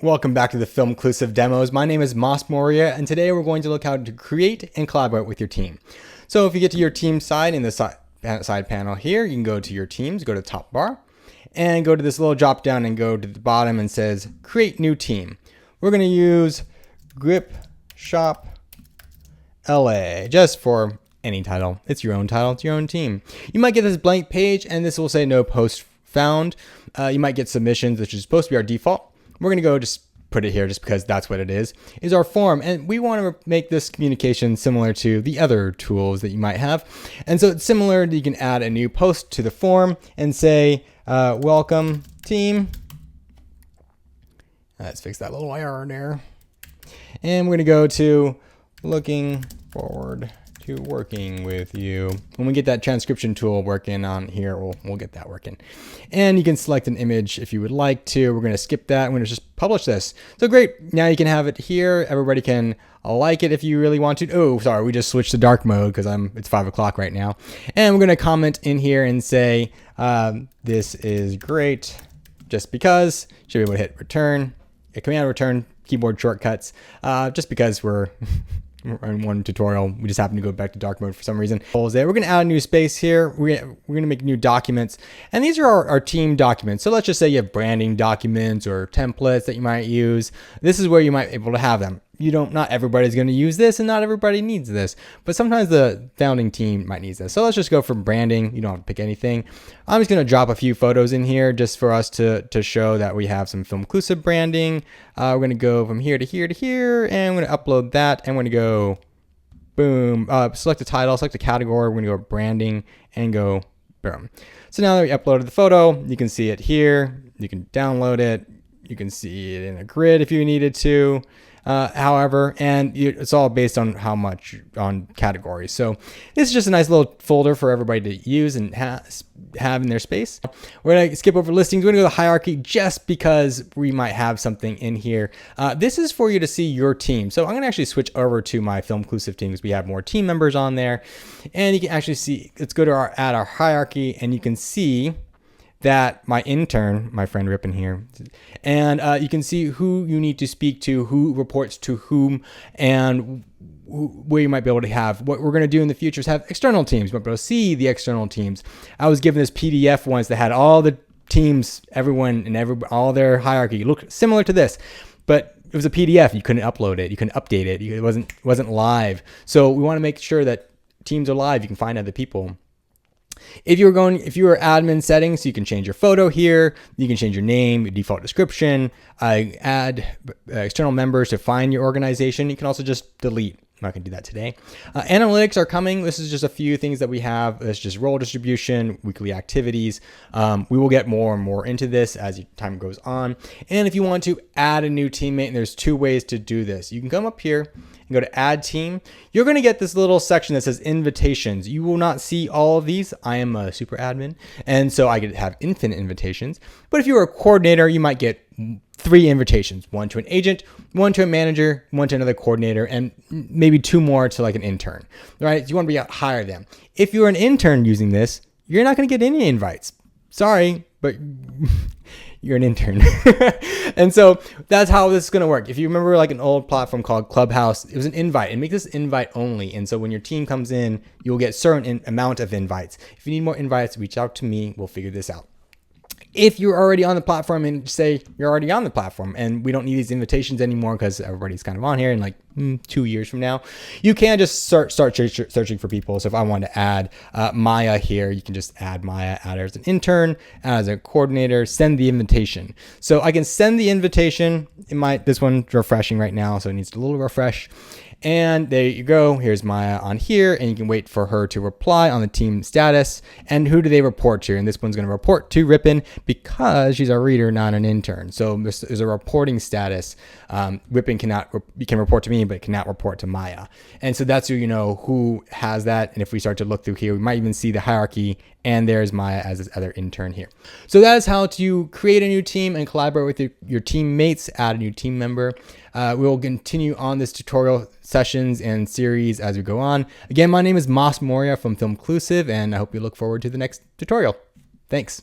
Welcome back to the Filmclusive demos. My name is Moriya, and today we're going to look how to create and collaborate with your team. So if you get to your team side in the side panel here, you can go to your teams, go to the top bar, and go to this little drop down and go to the bottom and says create new team. We're going to use Grip Shop LA just for any title. It's your own title, it's your own team. You might get this blank page and this will say no post found. You might get submissions, which is supposed to be our default. We're going to go just put it here just because that's what it is our form. And we want to make this communication similar to the other tools that you might have. And so it's similar. You can add a new post to the form and say, welcome team. Let's fix that little error there. And we're going to go to looking forward to working with you. When we get that transcription tool working on here, we'll get that working. And you can select an image if you would like to. We're going to skip that. I'm going to just publish this. So great. Now you can have it here. Everybody can like it if you really want to. Oh, sorry. We just switched to dark mode because it's 5 o'clock right now. And we're going to comment in here and say, this is great just because. Should be able to hit return, command return, keyboard shortcuts, just because we're in one tutorial, we just happen to go back to dark mode for some reason. We're going to add a new space here. We're going to make new documents, and these are our team documents. So let's just say you have branding documents or templates that you might use. This is where you might be able to have them. Not everybody's going to use this, and not everybody needs this, but sometimes the founding team might need this. So let's just go for branding. You don't have to pick anything. I'm just going to drop a few photos in here just for us to show that we have some Filmclusive branding. We're going to go from here to here to here, and I'm going to upload that, and we're going to go boom, select the title, select the category. We're going to go branding and go boom. So now that we uploaded the photo, you can see it here. You can download it. You can see it in a grid if you needed to. However, and it's all based on how much on categories. So this is just a nice little folder for everybody to use and have in their space. We're going to skip over listings. We're going to go to hierarchy just because we might have something in here. This is for you to see your team. So I'm going to actually switch over to my Filmclusive team because we have more team members on there. And you can actually see, let's go to add our hierarchy, and you can see that my intern, my friend Ripon here, and you can see who you need to speak to, who reports to whom, and where you might be able to have. What we're going to do in the future is have external teams. You might be able to see the external teams. I was given this PDF once that had all the teams, everyone and all their hierarchy. It looked similar to this, but it was a PDF. You couldn't upload it. You couldn't update it. It wasn't live. So we want to make sure that teams are live. You can find other people. If you were admin settings, you can change your photo here. You can change your name, your default description, add external members to find your organization. You can also just delete. I'm not going to do that today. Analytics are coming. This is just a few things that we have. It's just role distribution, weekly activities. We will get more and more into this as time goes on. And if you want to add a new teammate, and there's 2 ways to do this. You can come up here and go to add team. You're going to get this little section that says invitations. You will not see all of these. I am a super admin, and so I get to have infinite invitations. But if you were a coordinator, you might get 3 invitations, 1 to an agent, 1 to a manager, 1 to another coordinator, and maybe 2 more to like an intern, right? So you want to be out higher them. If you're an intern using this, you're not going to get any invites. Sorry, but you're an intern. And so that's how this is going to work. If you remember like an old platform called Clubhouse, it was an invite, and make this invite only. And so when your team comes in, you'll get certain amount of invites. If you need more invites, reach out to me. We'll figure this out. If you're already on the platform and say you're already on the platform and we don't need these invitations anymore because everybody's kind of on here in like 2 years from now, you can just start searching for people. So if I want to add Maya here, you can just add Maya, add her as an intern, as a coordinator, send the invitation. So I can send the invitation. This one's refreshing right now, so it needs a little refresh. And there you go. Here's Maya on here, and you can wait for her to reply on the team status. And who do they report to? And this one's going to report to Ripon because she's a reader, not an intern. So this is a reporting status. Ripon can report to me, but cannot report to Maya. And so that's who has that. And if we start to look through here, we might even see the hierarchy. And there's Maya as this other intern here. So that is how to create a new team and collaborate with your teammates, add a new team member. We will continue on this tutorial sessions and series as we go on. Again, my name is Moriya from Filmclusive, and I hope you look forward to the next tutorial. Thanks.